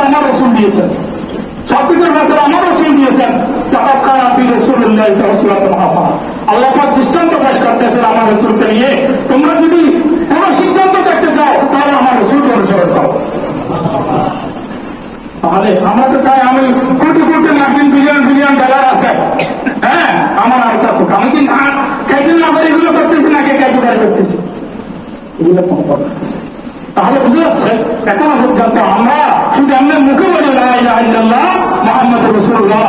আমার রসুল দিয়েছেন, সবকিছুর ফয়সালা আমার রসুল দিয়েছেন। আল্লাহ পাক দৃষ্টান্ত পেশ করতেছেন আমার রসুলকে নিয়ে, তোমরা যদি কোন সিদ্ধান্ত দেখতে চাও তাহলে আমার রসুলকে অনুসরণ করো। তাহলে আমরা তো চাই আমি কোটি কোটি মার্কিন বিলিয়ন বিলিয়ন ডলার আছে, হ্যাঁ আমার আওতা কোটি, আমি কি খাইতে না করে এগুলো করতেছি নাকি খাইতে পারে করতেছি, এগুলো কোন কথা আছে? তাহলে বুঝে যাচ্ছে এখনো পর্যন্ত আমরা শুধু আমরা মুখে বলি লা ইলাহা ইল্লাল্লাহ মুহাম্মাদুর রাসূলুল্লাহ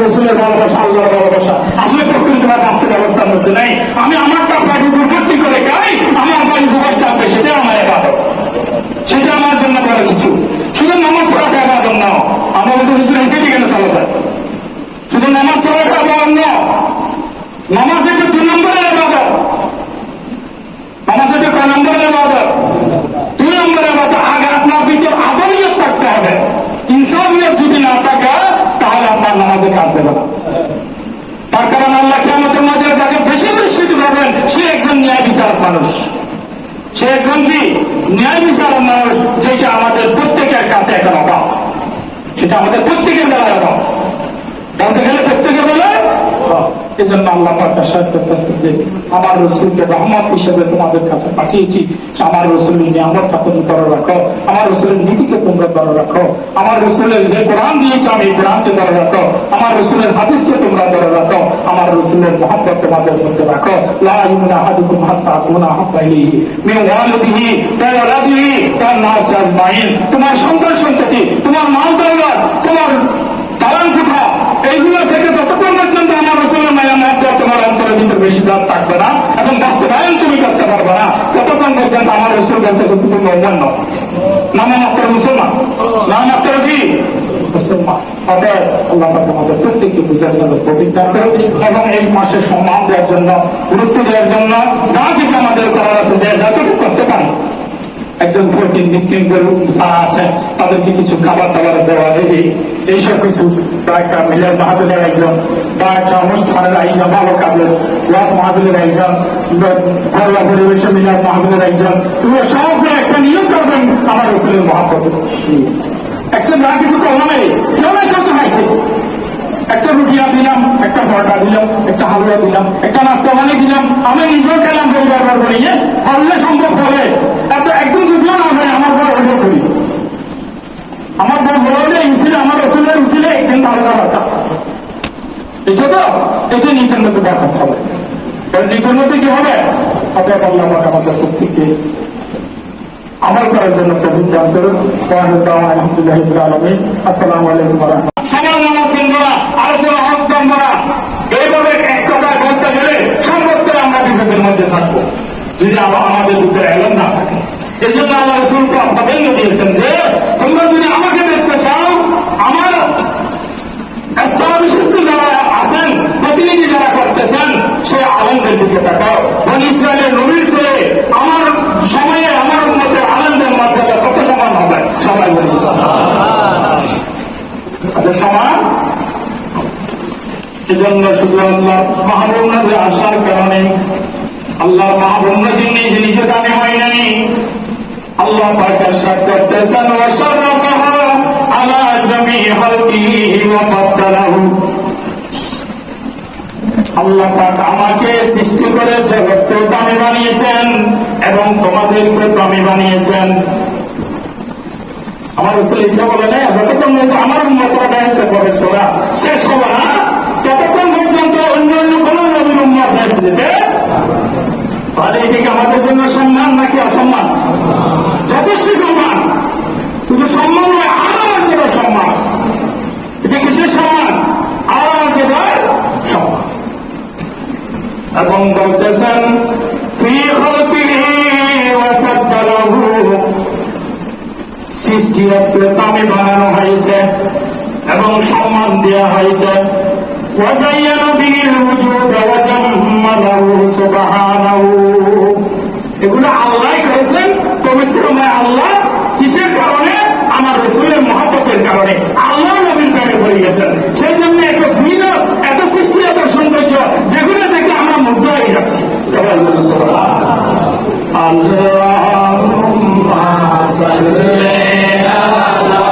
রসুলের ভালোবাসা, আল্লাহর ভালোবাসা, আসলে প্রকৃত বাস্তব অবস্থার মধ্যে নেই। আমি আমার টাকা দুর্বৃত্তি করে খাই, আমার বাড়ি প্রকাশ থাকবে, সেটা আমার ইবাদত, সেটা আমার জন্য বড় কিছু। শুধু নামাজ পড়াটা ইবাদত না, আমরা বলতে হিসেবে কেন চলা যায়, শুধু নামাজ পড়াটা ইবাদত না, নামাজ একটা 2 নম্বরের ইবাদত, নামাজ একটা কয় নম্বরের ইবাদত, 2 নম্বরের ইবাদত। আগে আপনার ভিতর আদমিয়ত থাকতে হবে, ইনসানিয়ত যদি না থাকে তাহলে আপনার নামাজে কাজ দেবে না। তার কারণ আল্লাহ কিয়ামতের মাঠে যাকে বেশি দৃষ্টিতে পাবেন সে একজন ন্যায় বিচারক মানুষ, সে একজন কি ন্যায় বিচারক মানুষ, যেটা আমাদের প্রত্যেকের কাছে একটা অভাব, সেটা আমাদের প্রত্যেকের বেলায় অভাব, বলতে গেলে প্রত্যেকের বেলায়। এই জন্য আল্লাহ পাক ইরশাদ করতেছেন যে আমার রসুলকে রহমত হিসেবে তোমাদের কাছে পাঠিয়েছি, আমার রসুলের নিয়ামতটা তুমি ধরে রাখো, আমার রসুলের নীতিকে তোমরা ধরে রাখো, আমার রসুলের যে কোরআন দিয়েছে আমি এই কোরআনকে ধরে রাখো, আমার রসুলের হাদিসকে তোমরা ধরে রাখো, আমার রসুলের মহব্বত তোমাদের মধ্যে রাখো। লা ইউমিনু আহাদুকুম হাত্তা আকুনা আহাব্বা ইলাইহি মিন ওয়ালিদিহি ওয়া ওয়ালাদিহি ওয়ান নাসি আজমাইন। তোমার সন্তান সন্ততি, তোমার মাল দৌলত, তোমার দালান কোঠা, এইগুলো থেকে যতক্ষণ পর্যন্ত আমার রসুলের মায়া মহব্বত তোমার অন্তরের ভিতরে বেশি দাঁত থাকবে না এবং বাস্তবায়ন তুমি করতে পারবে না, ততক্ষণ পর্যন্ত আমার রসুল বলতেছে তুমি অন্যান্য নামমাত্র মুসলমান, নামমাত্র কি মুসলমান। অতএব আল্লাহ পাক আমাদের প্রত্যেককে বুঝার জন্য পবিত্র এবং এই মাসে সম্মান দেওয়ার জন্য, গুরুত্ব দেওয়ার জন্য যা কিছু আমাদের করার আছে যে যতটুকু করতে পারি, একজন ফকির মিসকিন যারা আছে তাদেরকে কিছু খাবার দাবার দেওয়া, এইসব কিছু বা একটা মিলাদ মাহফিলের আয়োজন বা একটা অনুষ্ঠানের আয়োজন, ভালো কাজের ওয়াজ মাহফিলের আয়োজন, ঘরোয়া পরিবেশে মিলাদ মাহফিলের আয়োজন, এগুলো সবগুলো একটা নিয়োগ করবেন আমার রসুলের মহব্বত। একসাথে যা কিছু করলাম কেউ না কত খাইছে, একটা রুটিয়া দিলাম, একটা পরোটা দিলাম, একটা হালুয়া দিলাম, একটা নাস্তা বানিয়ে দিলাম, আমি নিজেও খেলাম পরিবার বর্গ নিয়ে, হলে সম্ভব হবে এত একদম যদিও না হয় আমার বড় হলেও করি, আমার বড় বড় হলে উচিলে আমার রসুলের উচিলে একদিন ভালো খাবারটা, এটা তো এটা নিজের মধ্যে দেখাতে হবে, নিজের মধ্যে কি হবে অতএব আল্লাহ আমাদের প্রত্যেককে আমল করার জন্য তৌফিক দান করুন। আলহামদুলিল্লাহ রাব্বিল আলামিন। আসসালামু আলাইকুম ওয়া রাহমাতুল্লাহ। আলোচনা হক আমরা এইভাবে এক কথায় বলতে গেলে সর্বত্র আমরা বিপদের মধ্যে থাকবো যদি আমাদের ভিতরে এলেন না থাকে। এই জন্য আল্লাহ রাসূল প্রাধান্য দিয়েছেন যে তোমরা যদি আমাকে দেখতে চাও, আমার স্থলাভিষিক্ত যারা আছেন, প্রতিনিধি যারা করতেছেন, সে আলেমদের দিকে তাকাও। বনি ইসরায়েলের নবীর চেয়ে আমার সময়ে আমার উম্মতের আলেমদের মর্যাদা কত সমান হবে? সবাই সমান। এজন্য শুধু আল্লাহ মাহবুবনবী আসার কারণে, আল্লাহ মাহবুবনবী নিজে দামি হয় নাই, আল্লাহ পাক ইরশাদ করতেছেন ওয়া শাররাফাহু আলা জামিই খালকিহি ওয়া ফাদ্দালাহু। আল্লাহ পাক আমাকে সৃষ্টি করে জগৎকে দামি বানিয়েছেন এবং তোমাদেরকে দামি বানিয়েছেন। আমার রাসূল এটা বলে না যতক্ষণ আমার উম্মতরা বেহেশতে প্রবেশ করা শেষ হবে না ততক্ষণ পর্যন্ত অন্যান্য কোন নবীর উম্মত বেহেশতে যেতে। তাহলে এটা কি আমাদের জন্য সম্মান নাকি অসম্মান? যথেষ্ট সম্মান। শুধু সম্মান নয়, আরো মর্যাদার সম্মান। এটা কিসের সম্মান? আরো মর্যাদার সম্মান। এবং বলতেছেন ফি খালকিহি ওয়া ফাদ্দালাহু, সৃষ্টিরত্বে দামি বানানো হয়েছে এবং সম্মান দেওয়া হয়েছে। ওয়া যায়্যানা বিহিল ওয়ুজুদ ওয়া জাম্মালাহু সুবহানাহু। এগুলো আল্লাহ করেছেন, পবিত্রময় আল্লাহ। কিসের কারণে? আমার রাসূলের মহব্বতের কারণে। আল্লাহ নবীর প্রেমে পড়ে গেছেন, সেই জন্য এত ভিন্ন, এত সৃষ্টি, এত সৌন্দর্য, যেগুলো দেখে আমরা মুগ্ধ হয়ে যাচ্ছি। সবাই বলুন সুবহানাল্লাহ। আল্লাহুম্মা সাল্লি আলা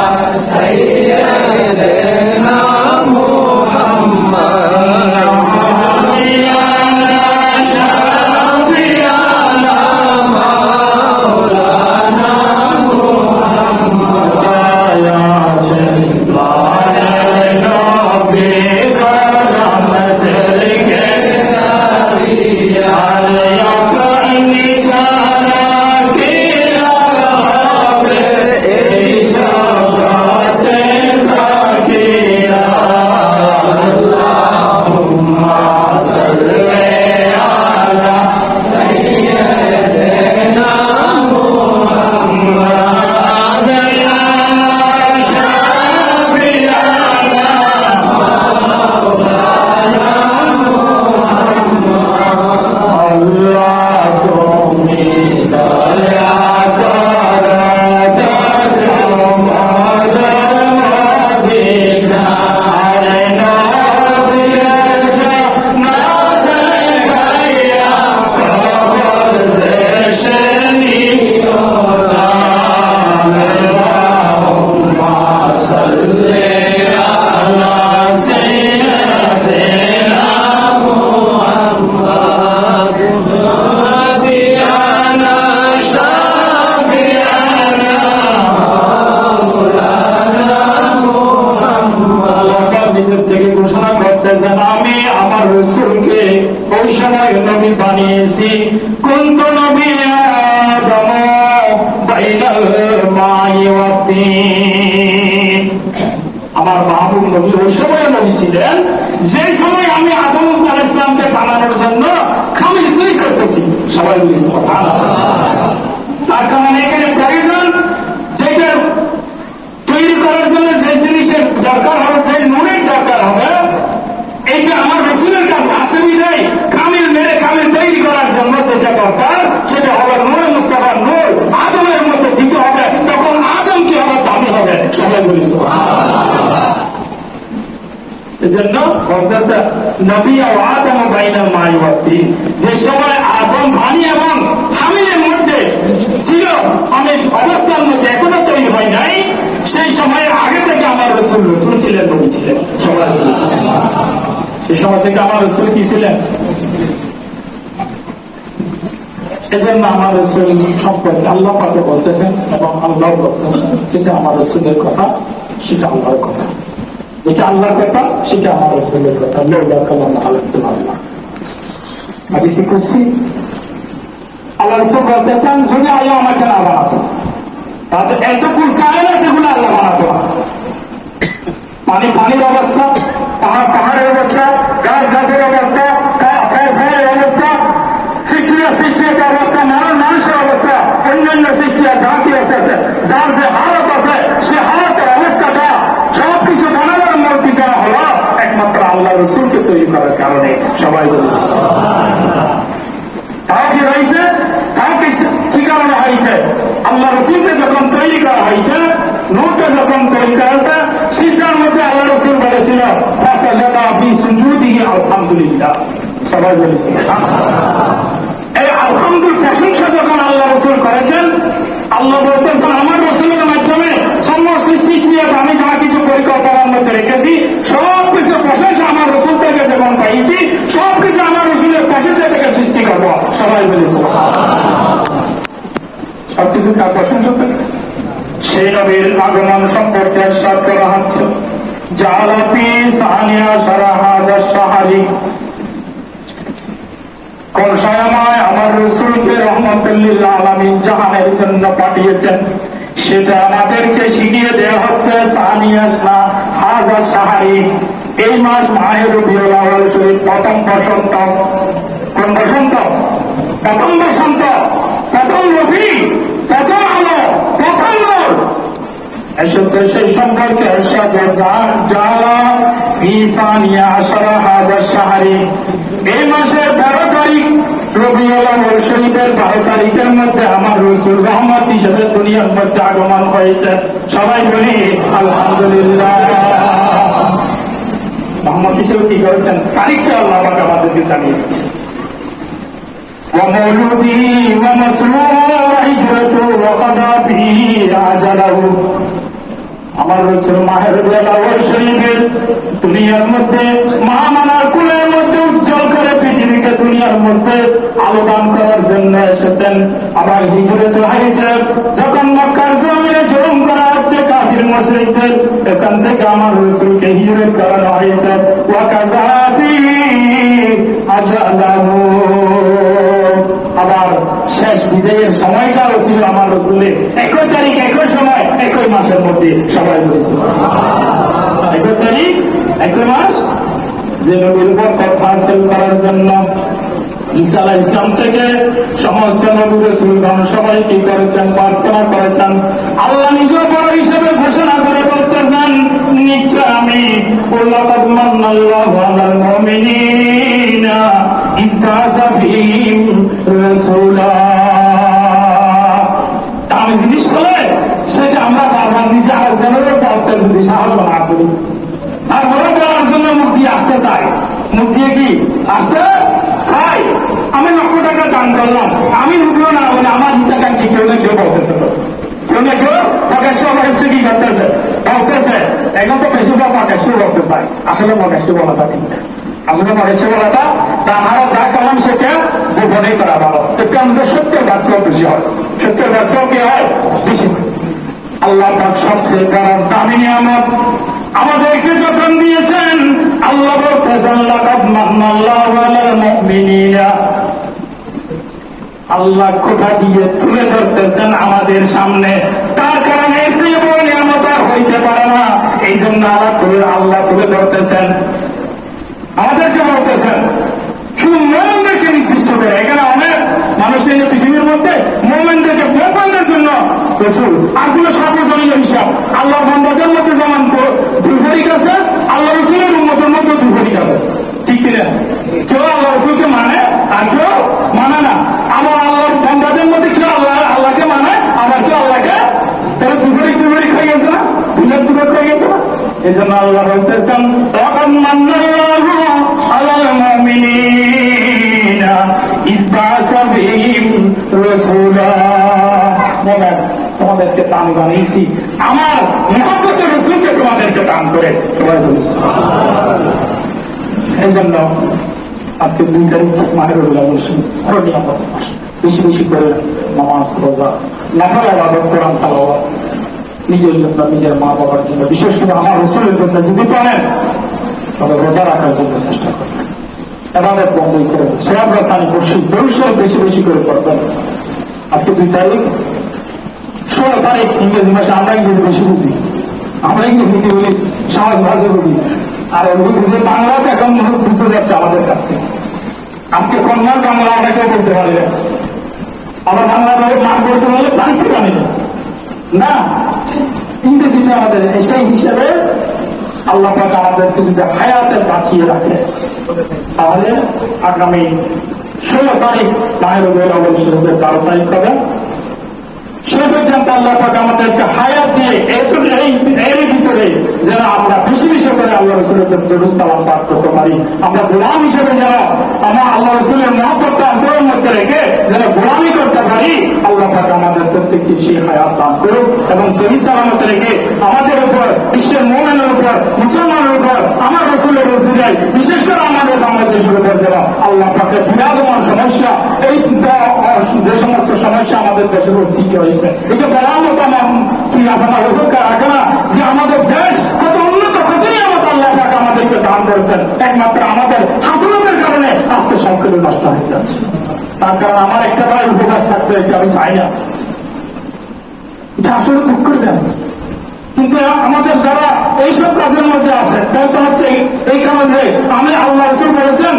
আমার মাহবুব নবী ওই সময় নবী ছিলেন যে সময় আমি আদম আলাইহিস সালামকে বানানোর জন্য খামির তৈরি করতেছি। সবাই বলি সুবহানাল্লাহ। তার কারণে এখানে প্রয়োজন যেটা তৈরি করার জন্য যে জিনিসের দরকার হবে, যে নুনের দরকার হবে, এইটা আমার রাসূলের কাছে আছে বিধায় কামিল মেরে কামিল তৈরি করার জন্য যেটা দরকার সেটা হলো নূরে মুস্তাফা, নূর আদমের মধ্যে দিতে হবে। তখন আদম কি হবে? দামি হবে। সবাই বলি সুবহানাল্লাহ। এজন্য বলতেছে নবী ও আদম বাইনাল মাই ওয়া তিন, যে সময় আদম পানি এবং হামিলের মধ্যে ছিল, আমি অবস্থার মধ্যে এখনো তৈরি হয় নাই, সেই সময় আগে থেকে আমার রাসূল ছিলেন, নবী ছিলেন। সবাই বলি সুবহানাল্লাহ। সেই সময় থেকে আমার রাসূল কি ছিলেন? এজন্য আমার রাসূল সম্পর্কে আল্লাহ পাক বলতেছেন এবং আল্লাহ বলতেছেন, যেটা আমার রাসূলের কথা সেটা আল্লাহর কথা, যেটা আল্লাহর কথা সেটা আমার রাসূলের কথা। লাউলা কালাম আল্লাহ হাদিসে কুদসি আল্লাহ রাসূল বলতেছেন, যদি আল্লাহ আমাকে না বানাতো তাহলে এতকুল কায়নাত এগুলো আল্লাহ বানাতো না। পানির অবস্থা, পাহাড়ের অবস্থা, গাছের অবস্থা, ফলের অবস্থা, সৃষ্টির অবস্থা, মানুষের অবস্থা, অন্যান্য সৃষ্টি যা কি আছে, যার যে হালত আছে সে হালতের অবস্থাটা সবকিছু বানানোর মূল পিছনে হলো একমাত্র আল্লাহ রাসূলকে তৈরি করার কারণে। সবাই বলেছে তাও কি রয়েছে, তাও কি কারণে হয়েছে? আল্লাহ রাসূলকে যখন তৈরি করা হয়েছে, নূরকে যখন তৈরি করা হয়েছে, সিজদার মধ্যে আল্লাহ রাসূল বলেছিল ফাসাজাদা ফি সুজুদিহি আলহামদুলিল্লাহ। সবাই বলেছে এই আলহামদুলিল্লাহ প্রশংসা যখন আল্লাহ রাসূল করেছেন, আল্লাহ বলতেছেন আমার রাসূলের মাধ্যমে সমস্ত সৃষ্টি ক্রিয়াকে আমি যা কিছু পরিকল্পনার মধ্যে রেখেছি সবকিছু প্রশংসা আমার রাসূল থেকে যখন পাইছি, সবকিছু আমার রাসূলের প্রশংসা থেকে সৃষ্টি করবো। সবাই বলেছে সবকিছু কার প্রশংসা থেকে? সেই নবীর আগমন সম্পর্কে ইরশাদ করা হচ্ছে, জাআলা ফি সানিয়া শারাহা শাহরি, কোন সময় আমার রাসূলকে রাহমাতুল লিল আলামিন জাহানের জন্য পাঠিয়েছেন সেটা আমাদেরকে শিখিয়ে দেওয়া হচ্ছে। সানিয়া হাজা শাহরি, এই মাস মাহে রবিউল আউয়াল শরীফ, প্রথম বসন্ত। কোন বসন্ত? প্রথম বসন্ত, প্রথম রবি, প্রথম আলো, প্রথম নূর এসেছে। সেই সম্পর্কে ইরশাদ জাআলা ফি সানিয়া হাজা শাহরি, এই মাসের 12 তারিখ রবিউল আউয়াল শরীফের 12 তারিখের মধ্যে আমার রাসূল রহমত হিসেবে দুনিয়ার মধ্যে আগমন হয়েছে। সবাই বলি আলহামদুলিল্লাহ। রহমত হিসেবে কি করেছেন? তারিখটা আল্লাহ পাক আমাদেরকে জানিয়ে দিচ্ছে। ওয়া মাউলুদিহি ওয়া মাসলুহু ওয়া হিজরাতুহু ওয়া কাদা ফিহি আজালাহু, আমার রাসূল মাহে রবিউল আউয়াল শরীফের দুনিয়ার মধ্যে মহামানব কুলের মধ্যে উজ্জ্বল করে পৃথিবীকে দুনিয়ার মধ্যে আলো দান করার জন্য এসেছেন। আবার হিজরত হয়েছে যখন মক্কার জমিনে জুলুম করা হচ্ছে কাফির মুশরিকদের, এখান থেকে আমার রাসূলকে হিজরত করানো হয়েছে। ওয়া কাযাফি আজালাহু, আবার শেষ বিজয়ের সময়টাও ছিল আমার রাসূলের 21 তারিখ, 21 সময়, 21 মাসের মধ্যে। সবাই বলেছে 21 তারিখ, 21 মাস, যে নবীর উপর কথা হাসিল করার জন্য ঈসা আলাইহিস সালাম থেকে সমস্ত নবী রাসূলগণ সবাই কি করেছেন? প্রার্থনা করেছেন। আল্লাহ নিজে বড় হিসেবে ঘোষণা করে বলতেছেন, নিশ্চয় আমি লাকাদ মান্নাল্লাহু আলাল মুমিনিনা ইয বা'আসা ফীহিম রাসূলা। আমি জিনিস হলে সেটা আমরা বারবার নিজে আরেকজনের বলতে যদি সাহস না করি, তারপরে বলার জন্য মুখ দিয়ে আসতে চাই, মুখ দিয়ে কি আসতে চাই। আমি 9 টাকা দান করলাম, আমি উঠলো না বলে আমার হিতাকাঙ্ক্ষী কেউ না কেউ বলতেছে, তো কেউ না কেউ প্রকাশ্য হচ্ছে কি করতেছে, বলতেছে। এখন তো বেশিরভাগ প্রকাশ্য বলতে চাই, আসলে প্রকাশ্য বলাটা ঠিক না। আসলে প্রকাশ্য বলাটা আমরা যা করলাম সেটা গোপনে করা ভালো, একটু আমাদের 70% বেশি হয়, 70% কি হয়? বেশি হয়। আল্লাহ পাক সবচেয়ে বড় দামি নিয়ামত আমাদেরকে যখন দিয়েছেন, আল্লাহ বলতেছেন লাকাদ মান্নাল্লাহু আলাল মুমিনিনা, আল্লাহ কোথা দিয়ে তুলে ধরতেছেন আমাদের সামনে, তার কারণে যে বড় নিয়ামত আর হইতে পারে না। এই জন্য আল্লাহ বলতেছেন, শুধু মোমেনদেরকে নির্দিষ্ট করে। এখানে অনেক মানুষ নেই পৃথিবীর মধ্যে, মোমেনদেরকে মোমেনদের জন্য প্রচুর, আর কোন সর্বজনীয় হিসাব। আল্লাহ বান্দাদের মধ্যে যেমন দুই ফরিক আছে, আল্লাহ রসুলের উম্মতের মধ্যে দুই ফরিক আছে, ঠিক কিনা? কেউ আল্লাহ রসুলকে মানে আর কেউ মানে না। আবার আল্লাহর বান্দাদের মধ্যে কেউ আল্লাহকে মানে, আবার কেউ আল্লাহকে, তাহলে দুই ফরিক হয়ে গেছে না, দুই হয়ে গেছে না। এই জন্য আল্লাহ বলতেছেন, তখন মান্নাল্লাহু আলাল মুমিনিনা ইয বা'আসা বিহিম রাসূলা। তোমাদেরকে দান বানিয়েছি, আমার মুহাম্মদের রাসূলকে তোমাদেরকে দান করে। এই জন্য আজকে 2 তারিখ মাহের রবিউল করণীয় মাস, বেশি বেশি করে নামাজ, রোজা, নফল ইবাদত, কোরআন তেলাওয়াত, নিজের জন্য, নিজের মা বাবার জন্য, বিশেষ করে আমার রাসূলের জন্য যদি পারেন তবে রোজা রাখার জন্য চেষ্টা করবেন। এবাদত বন্ধই করে সওয়াব রাসানি মুর্শিদ দরুদ বেশি বেশি করে পড়বেন। আজকে 2 তারিখ, 16 তারিখ ইংরেজি ভাষা। আমরা ইংরেজি বেশি বুঝি, আমরা ইংরেজি সমাজ ভাষা বুঝি, আর ওই বুঝে বাংলাতে এখন বুঝতে যাচ্ছে আমাদের কাছ থেকে। আজকে কন্যার বাংলা আমরা কেউ বলতে পারি না, আবার বাংলা মান বলতে পারলে প্রান্তি জানি না, ইংরেজিটা আমাদের। সেই হিসেবে আল্লাহ পাক আমাদেরকে যদি হায়াতে বাঁচিয়ে রাখে তাহলে আগামী 16 তারিখ মাহের রবিউল আউয়াল শরীফের 12 তারিখ হবে। সে পর্যন্ত আল্লাহ পাক আমাদেরকে হায়াত দিয়ে এর ভিতরে যেন আমরা বেশি বেশি করে আল্লাহ রসুলের দরুদ সালাম পাঠ করতে পারি। আমরা গোলাম হিসেবে যেন আমরা আল্লাহ রসুলের মহব্বতটা অন্তরের মধ্যে রেখে যেন গোলামি করতে পারি। আল্লাহ পাক আমাদের প্রত্যেককে সেই হায়াত দান করুক এবং সহি সালামত রেখে আমাদের উপর, বিশ্বের মুমিনের উপর, মুসলমানের উপর, আমার রসুলের রসুলের, বিশেষ করে আমাদের বাংলাদেশের উপর যেন আল্লাহ পাকের বিরাজমান সমস্যা, এই যে সমস্ত সমস্যা আমাদের দেশের উপর সৃষ্টি হয়েছে, এটা বলার মতো আমার কি আপনার অধিকার রাখে না যে আমাদের দেশ কত উন্নত, কত নিয়ামত আল্লাহ পাক আমাদেরকে দান করেছেন, একমাত্র আমাদের হাসনাতের কারণে আজকে সংকটে নষ্ট হয়ে যাচ্ছে। তার কারণ আমার একটা বার উপবাস থাকতে হয়েছে, আমি চাই না, এটা আসলে দুঃখ করে দেন। কিন্তু আমাদের যারা এইসব কাজের মধ্যে আছে তাই হচ্ছে এই কারণে আমি আল্লাহ রাসূল বলেছেন,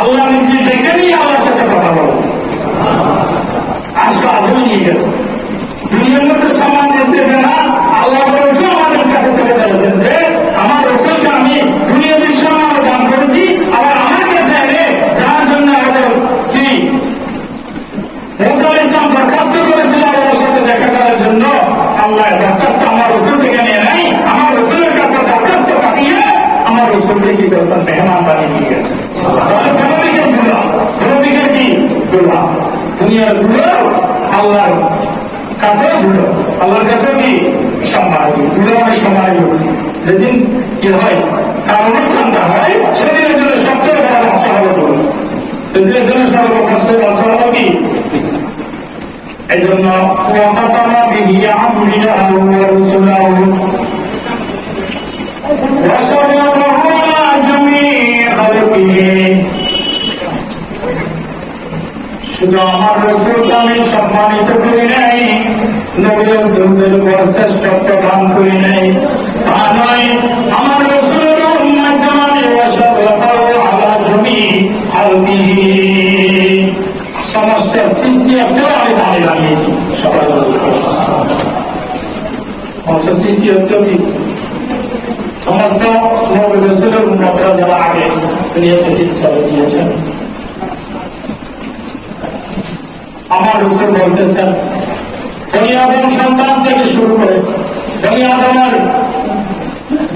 আল্লাহ নিজে দেখে নিয়ে আল্লাহর সাথে কথা বলেছে, আসলে আজও নিয়ে গেছে দুনিয়ার মধ্যে সম্মান দিয়েছে না। আল্লাহ আমাদের কাছে চলে যাচ্ছেন যে আমার রসুলকে আমি দুনিয়াদের সম্মান দান করেছি, আবার আমার কাছে এনে যার জন্য আমাদের কি মুসা আলাইহিস সালাম দরখাস্ত করেছিল আল্লাহর সাথে দেখা করার জন্য, আল্লাহ দরখাস্ত আমার রসুল থেকে নিয়ে নেই, আমার রসুলের কাছে দরখাস্ত পাঠিয়ে আমার রসুলকে কি করেছেন, মেহমান বানিয়ে নিয়ে গেছে। দুনিয়ার গুলো আল্লাহর কাছে ধুলো, আল্লাহর কাছে কি সম্মান, ধুলো অনেক সম্মান। যেদিন কি হয় তার অনুষ্ঠানটা হয় সেদিনের জন্য সবচেয়ে বড় ভাষা হলো ধুলো, সেদিনের জন্য সর্বকষ্ট ভাষা হলো কি। এই জন্য শুধু আমার রসুলকে আমি সম্মানিত করি নাই, নবী রাসূলদের উপর শ্রেষ্ঠত্ব দান করি নাই, তা নয়, আমার রসুলের উম্মত জামানে আলা জমি খালকিহি, সমস্ত সৃষ্টিকেও আমি দানে বানিয়েছি। সমস্ত সৃষ্টিকেও কি সমস্ত নবী রাসূলের উম্মতরা যারা আগে দুনিয়াতে চিকিৎসা দিয়েছেন। আমার রসুল বলতেছেন বনি আদম সন্তান থেকে শুরু করে বনি আদমের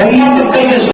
উম্মত থেকে